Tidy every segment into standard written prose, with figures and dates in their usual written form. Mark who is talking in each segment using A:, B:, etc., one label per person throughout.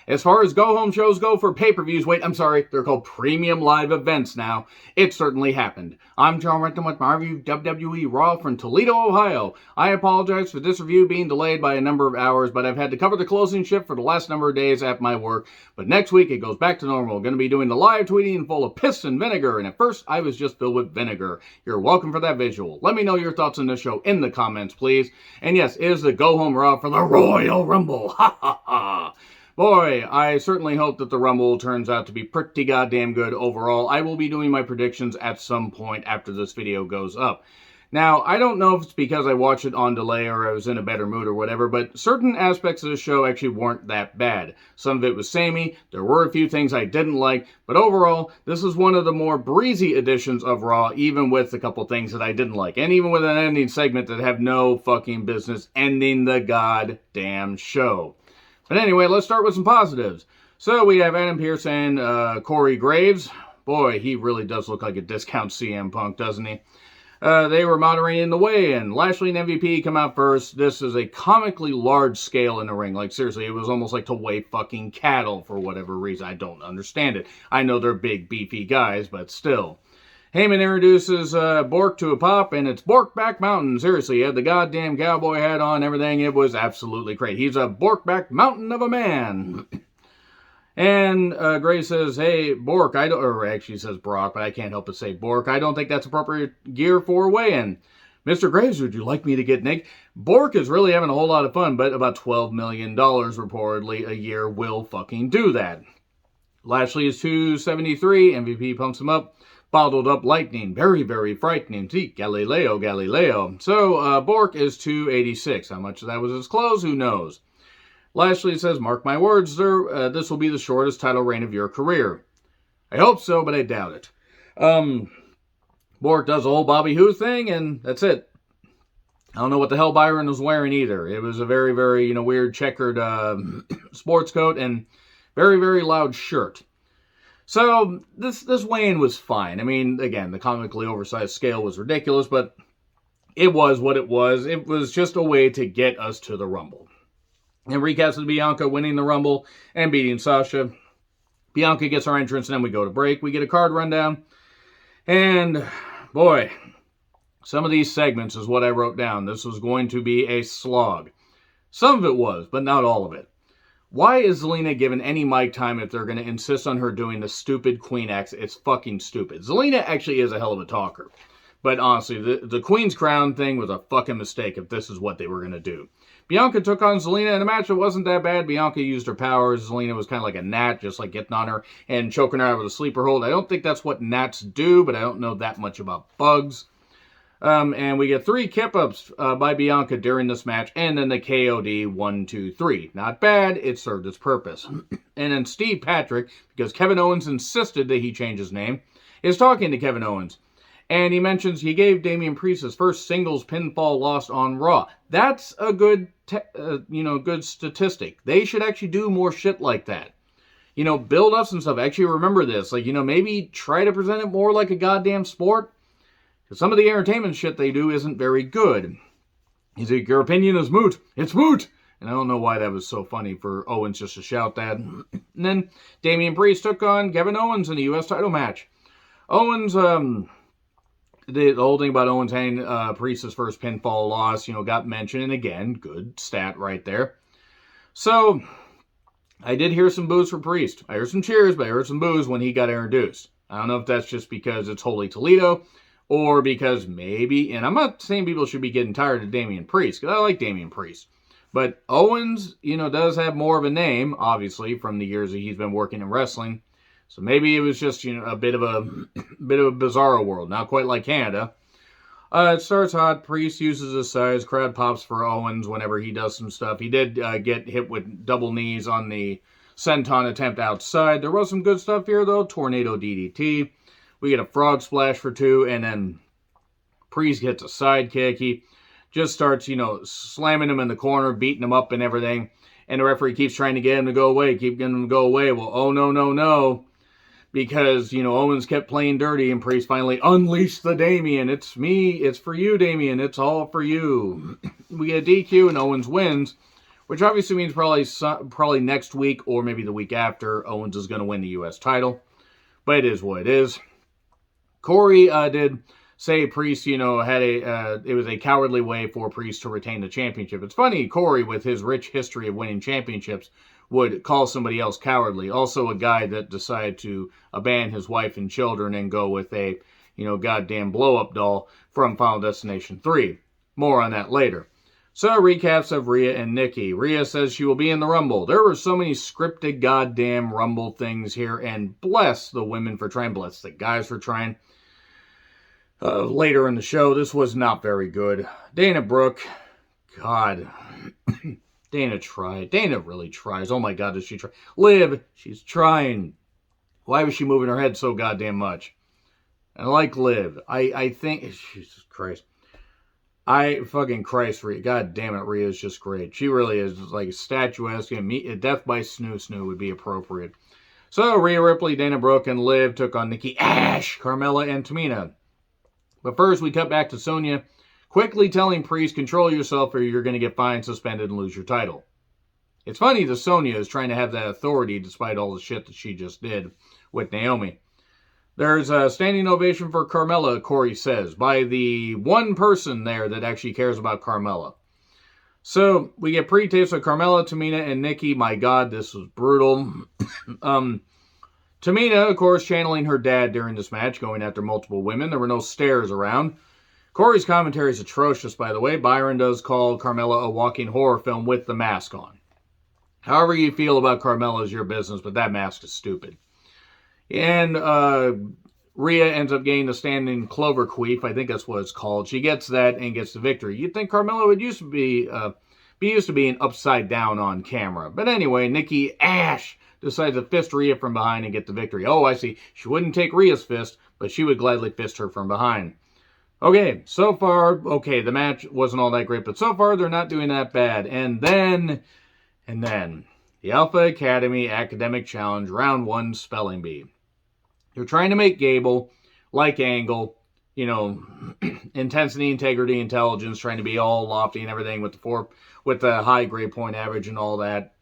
A: As far as go-home shows go for pay-per-views, wait, I'm sorry, they're called premium live events now. It certainly happened. I'm John Renton with my review of WWE Raw from Toledo, Ohio. I apologize for this review being delayed by a number of hours, but I've had to cover the closing shift for the last number of days at my work. But next week, it goes back to normal. Going to be doing the live tweeting full of piss and vinegar, and at first, I was just filled with vinegar. You're welcome for that visual. Let me know your thoughts on this show in the comments, please. And yes, it is the go-home Raw for the Royal Rumble. Ha ha ha. Boy, I certainly hope that the Rumble turns out to be pretty goddamn good overall. I will be doing my predictions at some point after this video goes up. Now, I don't know if it's because I watched it on delay or I was in a better mood or whatever, but certain aspects of the show actually weren't that bad. Some of it was samey, there were a few things I didn't like, but overall, this is one of the more breezy editions of Raw, even with a couple things that I didn't like, and even with an ending segment that have no fucking business ending the goddamn show. But anyway, let's start with some positives. So we have Adam Pearce and Corey Graves. Boy, he really does look like a discount CM Punk, doesn't he? They were moderating the weigh-in. Lashley and MVP come out first. This is a comically large scale in the ring. Like, seriously, it was almost like to weigh fucking cattle for whatever reason. I don't understand it. I know they're big, beefy guys, but still. Heyman introduces Bork to a pop, and it's Borkback Mountain. Seriously, he had the goddamn cowboy hat on, everything. It was absolutely great. He's a Borkback Mountain of a man. And Gray says, hey, Bork, or actually says Brock, but I can't help but say Bork. I don't think that's appropriate gear for weigh-in. Mr. Graves, would you like me to get naked? Bork is really having a whole lot of fun, but about $12 million reportedly a year will fucking do that. Lashley is 273. MVP pumps him up. Bottled up lightning, very, very frightening. See, Galileo. So, Bork is 286. How much of that was his clothes? Who knows? Lashley says, mark my words, sir, this will be the shortest title reign of your career. I hope so, but I doubt it. Bork does the whole Bobby Who thing, and that's it. I don't know what the hell Byron was wearing either. It was a very, very, weird checkered sports coat and very, very loud shirt. So, this weigh-in was fine. I mean, again, the comically oversized scale was ridiculous, but it was what it was. It was just a way to get us to the Rumble. And recaps of Bianca winning the Rumble and beating Sasha. Bianca gets our entrance, and then we go to break. We get a card rundown. And, boy, some of these segments is what I wrote down. This was going to be a slog. Some of it was, but not all of it. Why is Zelina given any mic time if they're going to insist on her doing the stupid Queen accent? It's fucking stupid. Zelina actually is a hell of a talker. But honestly, the Queen's Crown thing was a fucking mistake if this is what they were going to do. Bianca took on Zelina in a match that wasn't that bad. Bianca used her powers. Zelina was kind of like a gnat, just like getting on her and choking her out with a sleeper hold. I don't think that's what gnats do, but I don't know that much about bugs. And we get 3 kip-ups by Bianca during this match, and then the KOD 1, 2, 3. Not bad, it served its purpose. And then Steve Patrick, because Kevin Owens insisted that he change his name, is talking to Kevin Owens. And he mentions he gave Damian Priest his first singles pinfall loss on Raw. That's a good, good statistic. They should actually do more shit like that. Build up some stuff. Actually remember this. Maybe try to present it more like a goddamn sport. Some of the entertainment shit they do isn't very good. He's like, your opinion is moot. It's moot! And I don't know why that was so funny for Owens just to shout that. And then Damian Priest took on Kevin Owens in a U.S. title match. Owens, the whole thing about Owens having Priest's first pinfall loss, got mentioned. And again, good stat right there. So, I did hear some boos for Priest. I heard some cheers, but I heard some boos when he got introduced. I don't know if that's just because it's Holy Toledo, or because maybe, and I'm not saying people should be getting tired of Damian Priest, because I like Damian Priest. But Owens, does have more of a name, obviously, from the years that he's been working in wrestling. So maybe it was just, a bit of a bizarro world, not quite like Canada. It starts hot. Priest uses his size. Crowd pops for Owens whenever he does some stuff. He did get hit with double knees on the senton attempt outside. There was some good stuff here, though. Tornado DDT. We get a frog splash for 2, and then Priest gets a sidekick. He just starts, slamming him in the corner, beating him up and everything. And the referee keeps trying to get him to go away, keep getting him to go away. Well, oh, no. Because, Owens kept playing dirty, and Priest finally unleashed the Damien. It's me. It's for you, Damien. It's all for you. We get a DQ, and Owens wins. which obviously means probably next week or maybe the week after, Owens is going to win the U.S. title. But it is what it is. Corey did say Priest, it was a cowardly way for Priest to retain the championship. It's funny, Corey, with his rich history of winning championships, would call somebody else cowardly. Also a guy that decided to abandon his wife and children and go with a, goddamn blow-up doll from Final Destination 3. More on that later. So, recaps of Rhea and Nikki. Rhea says she will be in the Rumble. There were so many scripted goddamn Rumble things here, and bless the women for trying, bless the guys for trying. Later in the show, this was not very good. Dana Brooke, God, Dana tried. Dana really tries. Oh my God, does she try? Liv, she's trying. Why was she moving her head so goddamn much? I like Liv. I think, Jesus Christ. Rhea. God damn it, Rhea is just great. She really is like statuesque. And Death by Snoo would be appropriate. So, Rhea Ripley, Dana Brooke, and Liv took on Nikki Ash, Carmella, and Tamina. But first, we cut back to Sonya quickly telling Priest, control yourself or you're going to get fined, suspended, and lose your title. It's funny that Sonya is trying to have that authority despite all the shit that she just did with Naomi. There's a standing ovation for Carmella, Corey says, by the one person there that actually cares about Carmella. So, we get pre-tapes of Carmella, Tamina, and Nikki. My God, this was brutal. Tamina, of course, channeling her dad during this match, going after multiple women. There were no stairs around. Corey's commentary is atrocious, by the way. Byron does call Carmella a walking horror film with the mask on. However you feel about Carmella is your business, but that mask is stupid. And Rhea ends up getting the standing clover queef. I think that's what it's called. She gets that and gets the victory. You'd think Carmella would used to be used to being upside down on camera. But anyway, Nikki Ash decides to fist Rhea from behind and get the victory. Oh, I see. She wouldn't take Rhea's fist, but she would gladly fist her from behind. Okay, so far, the match wasn't all that great, but so far they're not doing that bad. And then, the Alpha Academy Academic Challenge Round 1 Spelling Bee. They're trying to make Gable, like Angle, intensity, integrity, intelligence, trying to be all lofty and everything with the high grade point average and all that.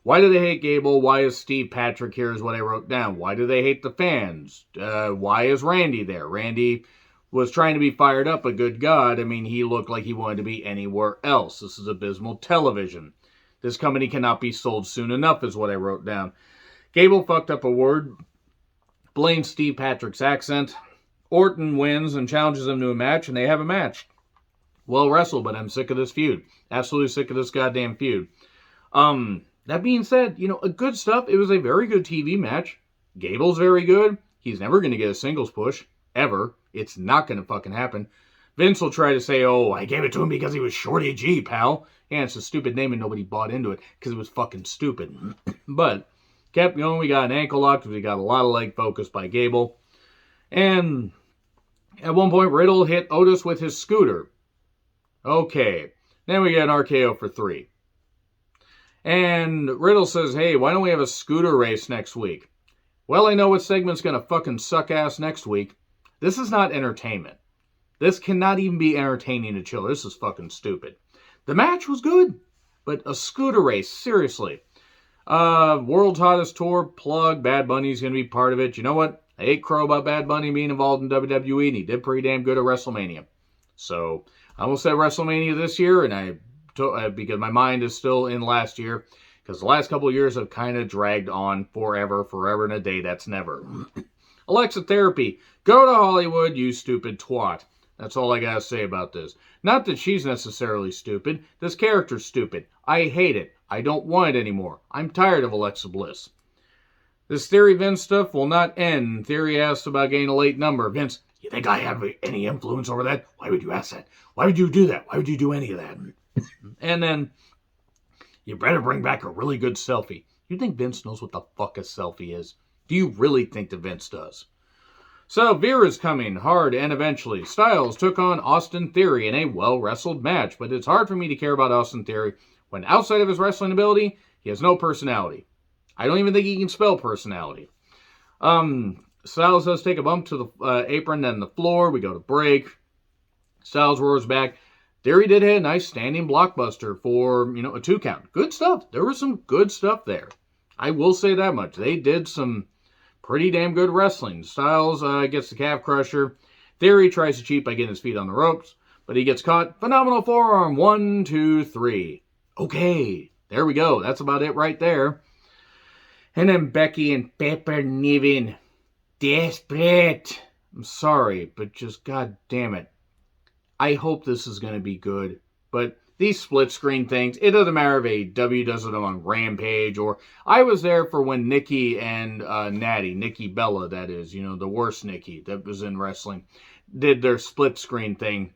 A: Why do they hate Gable? Why is Steve Patrick here is what I wrote down. Why do they hate the fans? Why is Randy there? Randy was trying to be fired up, but good God, he looked like he wanted to be anywhere else. This is abysmal television. This company cannot be sold soon enough is what I wrote down. Gable fucked up a word, blames Steve Patrick's accent. Orton wins and challenges him to a match, and they have a match. Well wrestled, but I'm sick of this feud. Absolutely sick of this goddamn feud. That being said, good stuff. It was a very good TV match. Gable's very good. He's never going to get a singles push. Ever. It's not going to fucking happen. Vince will try to say, oh, I gave it to him because he was Shorty G, pal. Yeah, it's a stupid name and nobody bought into it because it was fucking stupid. But, kept going. We got an ankle lock. We got a lot of leg focus by Gable. And at one point, Riddle hit Otis with his scooter. Okay. Then we get an RKO for 3. And Riddle says, hey, why don't we have a scooter race next week? Well, I know what segment's going to fucking suck ass next week. This is not entertainment. This cannot even be entertaining to children. This is fucking stupid. The match was good, but a scooter race, seriously. World's Hottest Tour plug, Bad Bunny's going to be part of it. You know what? I hate crow about Bad Bunny being involved in WWE, and he did pretty damn good at WrestleMania. So, I almost said WrestleMania this year, and because my mind is still in last year, because the last couple of years have kind of dragged on forever and a day, that's never. Alexa Therapy, go to Hollywood, you stupid twat. That's all I gotta say about this. Not that she's necessarily stupid. This character's stupid. I hate it. I don't want it anymore. I'm tired of Alexa Bliss. This Theory Vince stuff will not end. Theory asked about getting a late number. Vince, you think I have any influence over that? Why would you ask that? Why would you do that? Why would you do any of that? And then, you better bring back a really good selfie. You think Vince knows what the fuck a selfie is? Do you really think that Vince does? So, Vera's coming hard and eventually. Styles took on Austin Theory in a well-wrestled match, but it's hard for me to care about Austin Theory when outside of his wrestling ability, he has no personality. I don't even think he can spell personality. Styles does take a bump to the apron, then the floor. We go to break. Styles roars back. Theory did hit a nice standing blockbuster for, a 2 count. Good stuff. There was some good stuff there. I will say that much. They did some pretty damn good wrestling. Styles gets the calf crusher. Theory tries to cheat by getting his feet on the ropes, but he gets caught. Phenomenal forearm. 1, 2, 3. Okay, there we go. That's about it right there. And then Becky and Pepper Niven. Desperate. I'm sorry, but just god damn it. I hope this is going to be good. But these split screen things, it doesn't matter if AEW does it on Rampage, or I was there for when Nikki and Natty, Nikki Bella, that is, the worst Nikki that was in wrestling, did their split screen thing,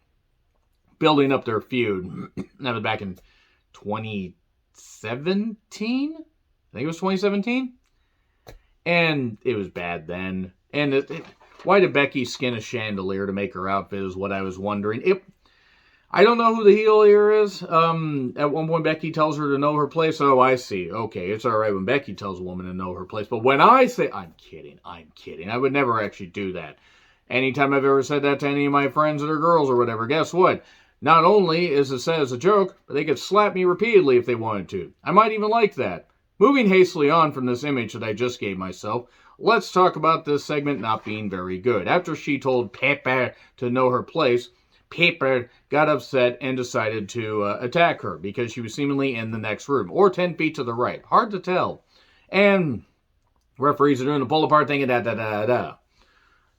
A: building up their feud. That was back in 2017? I think it was 2017. And it was bad then. And why did Becky skin a chandelier to make her outfit is what I was wondering. I don't know who the heel here is. At one point, Becky tells her to know her place. Oh, I see. Okay, it's all right when Becky tells a woman to know her place. But when I say... I'm kidding. I would never actually do that. Anytime I've ever said that to any of my friends that are girls or whatever, guess what? Not only is it said as a joke, but they could slap me repeatedly if they wanted to. I might even like that. Moving hastily on from this image that I just gave myself, let's talk about this segment not being very good. After she told Pepper to know her place, Pepper got upset and decided to attack her because she was seemingly in the next room, or 10 feet to the right. Hard to tell. And referees are doing the pull apart thing and da-da-da-da.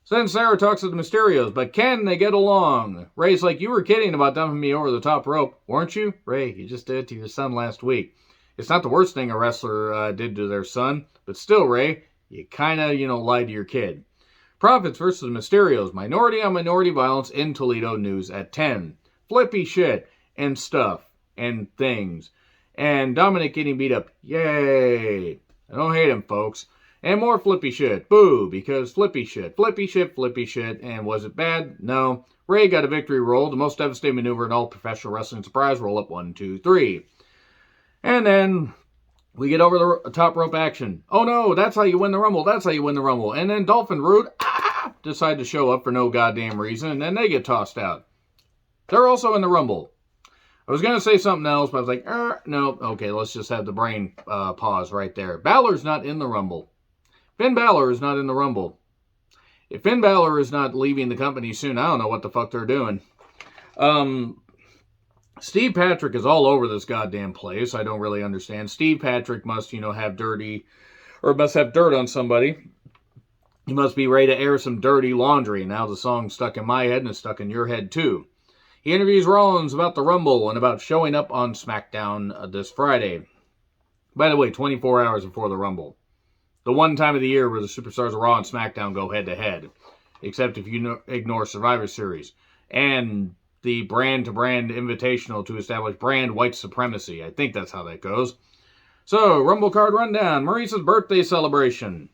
A: So then Sarah talks to the Mysterios, but can they get along? Ray's like, you were kidding about dumping me over the top rope, weren't you? Ray, you just did it to your son last week. It's not the worst thing a wrestler did to their son, but still, Ray, you kind of, lied to your kid. Profits versus Mysterios, minority on minority violence in Toledo news at 10. Flippy shit and stuff and things. And Dominic getting beat up. Yay. I don't hate him, folks. And more flippy shit. Boo, because flippy shit. Flippy shit, flippy shit. And was it bad? No. Ray got a victory roll, the most devastating maneuver in all professional wrestling. Surprise roll up 1, 2, 3. And then we get over the top rope action. Oh no, that's how you win the Rumble. That's how you win the Rumble. And then Dolphin Rude decide to show up for no goddamn reason. And then they get tossed out. They're also in the Rumble. I was going to say something else, but I was like, no. Okay, let's just have the brain pause right there. Balor's not in the Rumble. Finn Balor is not in the Rumble. If Finn Balor is not leaving the company soon, I don't know what the fuck they're doing. Steve Patrick is all over this goddamn place. I don't really understand. Steve Patrick must, have must have dirt on somebody. He must be ready to air some dirty laundry. Now the song's stuck in my head and it's stuck in your head too. He interviews Rollins about the Rumble and about showing up on SmackDown this Friday. By the way, 24 hours before the Rumble. The one time of the year where the superstars of Raw and SmackDown go head to head. Except if you ignore Survivor Series. And the brand-to-brand invitational to establish brand white supremacy. I think that's how that goes. So, Rumble card rundown. Maurice's birthday celebration.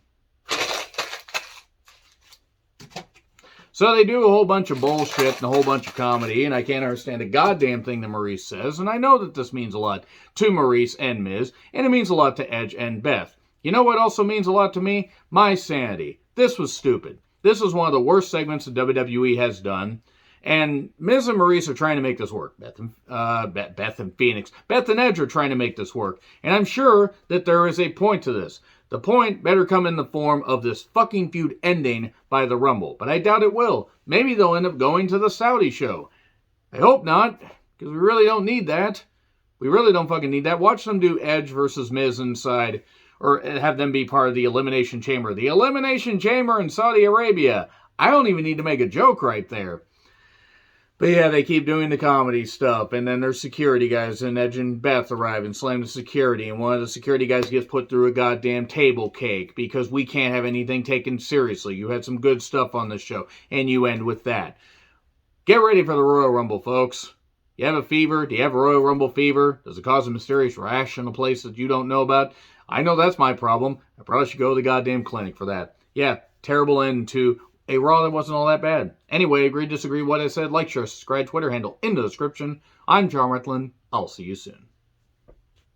A: So they do a whole bunch of bullshit and a whole bunch of comedy, and I can't understand a goddamn thing that Maurice says, and I know that this means a lot to Maurice and Miz, and it means a lot to Edge and Beth. You know what also means a lot to me? My sanity. This was stupid. This was one of the worst segments that WWE has done. And Miz and Maurice are trying to make this work. Beth and Phoenix. Beth and Edge are trying to make this work. And I'm sure that there is a point to this. The point better come in the form of this fucking feud ending by the Rumble. But I doubt it will. Maybe they'll end up going to the Saudi show. I hope not. Because we really don't need that. We really don't fucking need that. Watch them do Edge versus Miz inside. Or have them be part of the Elimination Chamber. The Elimination Chamber in Saudi Arabia. I don't even need to make a joke right there. But yeah, they keep doing the comedy stuff, and then there's security guys, and Edge and Beth arrive and slam the security, and one of the security guys gets put through a goddamn table cake, because we can't have anything taken seriously. You had some good stuff on this show, and you end with that. Get ready for the Royal Rumble, folks. You have a fever? Do you have a Royal Rumble fever? Does it cause a mysterious rash in a place that you don't know about? I know that's my problem. I probably should go to the goddamn clinic for that. Yeah, terrible end to a Raw that wasn't all that bad. Anyway, agree, disagree, what I said, like, share, subscribe, Twitter handle in the description. I'm John Retlin. I'll see you soon.